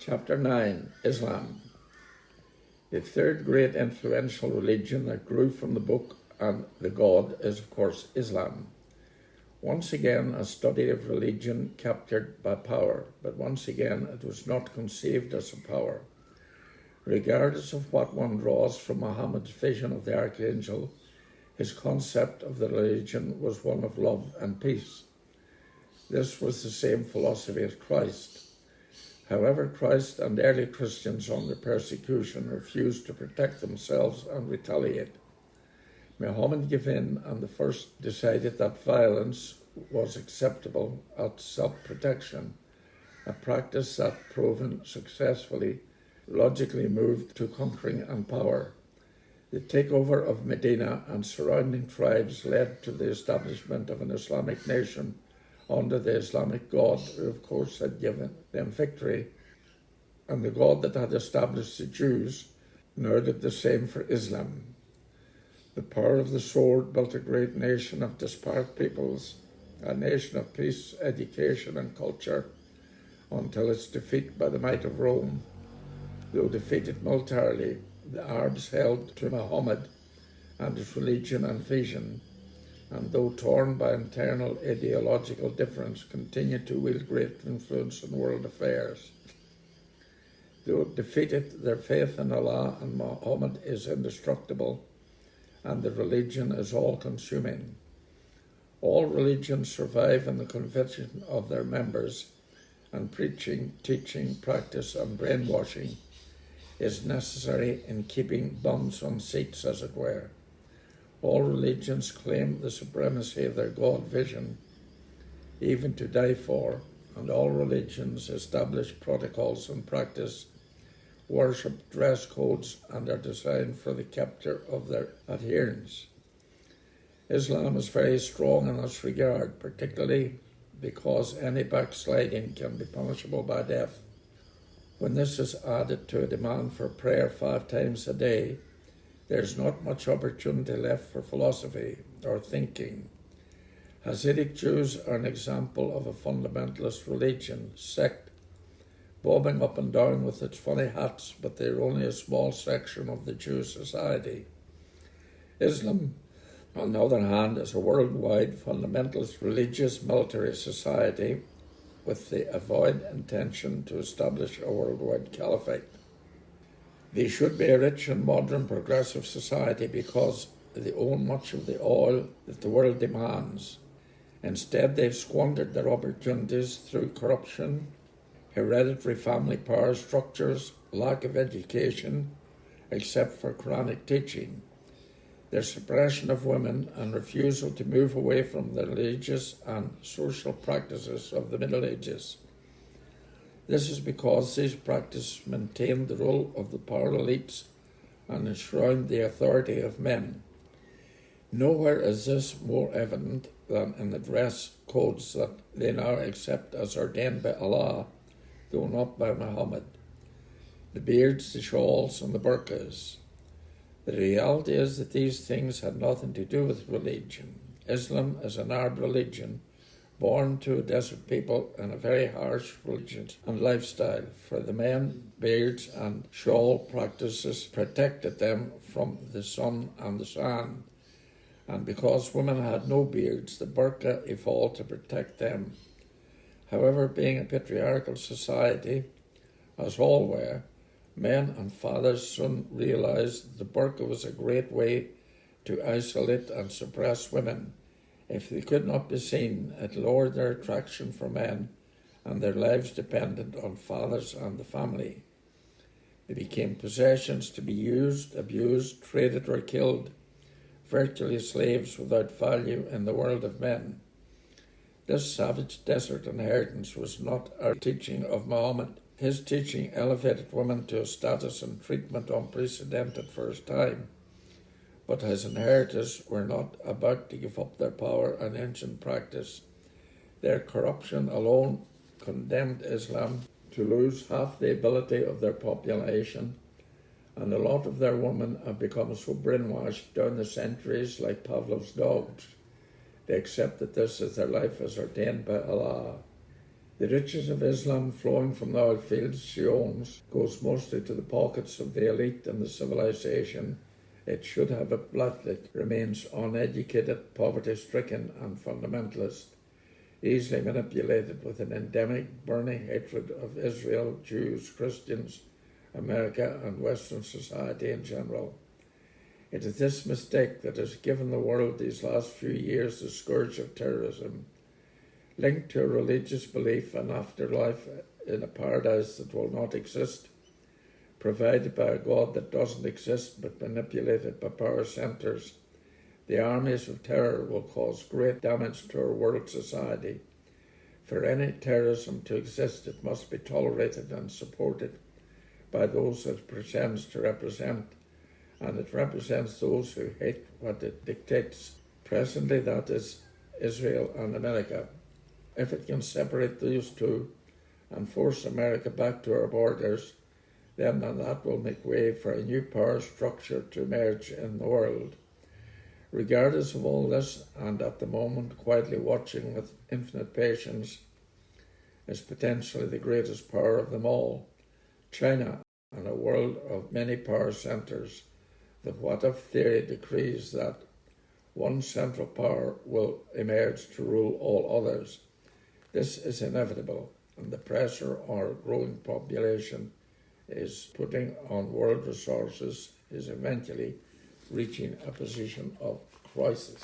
Chapter 9, Islam. The third great influential religion that grew from the book and the God is, of course, Islam. Once again, a study of religion captured by power, but once again it was not conceived as a power. Regardless of what one draws from Muhammad's vision of the archangel, his concept of the religion was one of love and peace. This was the same philosophy as Christ. However, Christ and early Christians under persecution refused to protect themselves and retaliate. Muhammad gave in and the first decided that violence was acceptable as self-protection, a practice that, proven successfully, logically moved to conquering and power. The takeover of Medina and surrounding tribes led to the establishment of an Islamic nation under the Islamic God, who of course had given them victory, and the God that had established the Jews now did the same for Islam. The power of the sword built a great nation of disparate peoples, a nation of peace, education and culture, until its defeat by the might of Rome. Though defeated militarily, the Arabs held to Muhammad and his religion and vision, and though torn by internal ideological difference, continued to wield great influence in world affairs. Though defeated, their faith in Allah and Muhammad is indestructible, and the religion is all-consuming. All religions survive in the conviction of their members, and preaching, teaching, practice, and brainwashing is necessary in keeping bums on seats, as it were. All religions claim the supremacy of their God vision, even to die for, and all religions establish protocols and practice worship, dress codes, and are designed for the capture of their adherents. Islam is very strong in this regard, particularly because any backsliding can be punishable by death. When this is added to a demand for prayer 5 times a day, there's not much opportunity left for philosophy or thinking. Hasidic Jews are an example of a fundamentalist religion, sect, bobbing up and down with its funny hats, but they're only a small section of the Jewish society. Islam, on the other hand, is a worldwide fundamentalist religious military society with the avowed intention to establish a worldwide caliphate. They should be a rich and modern progressive society because they own much of the oil that the world demands. Instead, they've squandered their opportunities through corruption, hereditary family power structures, lack of education, except for Quranic teaching, their suppression of women and refusal to move away from the religious and social practices of the Middle Ages. This is because these practices maintain the role of the power elites and enshroud the authority of men. Nowhere is this more evident than in the dress codes that they now accept as ordained by Allah, though not by Muhammad. The beards, the shawls, and the burqas. The reality is that these things had nothing to do with religion. Islam is an Arab religion, born to a desert people in a very harsh religion and lifestyle. For the men, beards and shawl practices protected them from the sun and the sand. And because women had no beards, the burqa evolved to protect them. However, being a patriarchal society, as all were, men and fathers soon realized the burqa was a great way to isolate and suppress women. If they could not be seen, it lowered their attraction for men, and their lives depended on fathers and the family. They became possessions to be used, abused, traded or killed, virtually slaves without value in the world of men. This savage desert inheritance was not our teaching of Muhammad. His teaching elevated women to a status and treatment unprecedented for his time. But his inheritors were not about to give up their power and ancient practice. Their corruption alone condemned Islam to lose half the ability of their population, and a lot of their women have become so brainwashed down the centuries like Pavlov's dogs. They accept that this is their life as ordained by Allah. The riches of Islam flowing from the oil fields she owns goes mostly to the pockets of the elite and the civilization it should have uplifted remains uneducated, poverty-stricken and fundamentalist, easily manipulated with an endemic burning hatred of Israel, Jews, Christians, America and Western society in general. It is this mistake that has given the world these last few years the scourge of terrorism, linked to a religious belief in afterlife in a paradise that will not exist, provided by a God that doesn't exist but manipulated by power centres. The armies of terror will cause great damage to our world society. For any terrorism to exist, it must be tolerated and supported by those it pretends to represent, and it represents those who hate what it dictates. Presently, that is Israel and America. If it can separate those two and force America back to our borders, then that will make way for a new power structure to emerge in the world. Regardless of all this, and at the moment quietly watching with infinite patience, is potentially the greatest power of them all, China, and a world of many power centres. The what-if theory decrees that one central power will emerge to rule all others. This is inevitable, and the pressure our growing population is putting on world resources is eventually reaching a position of crisis.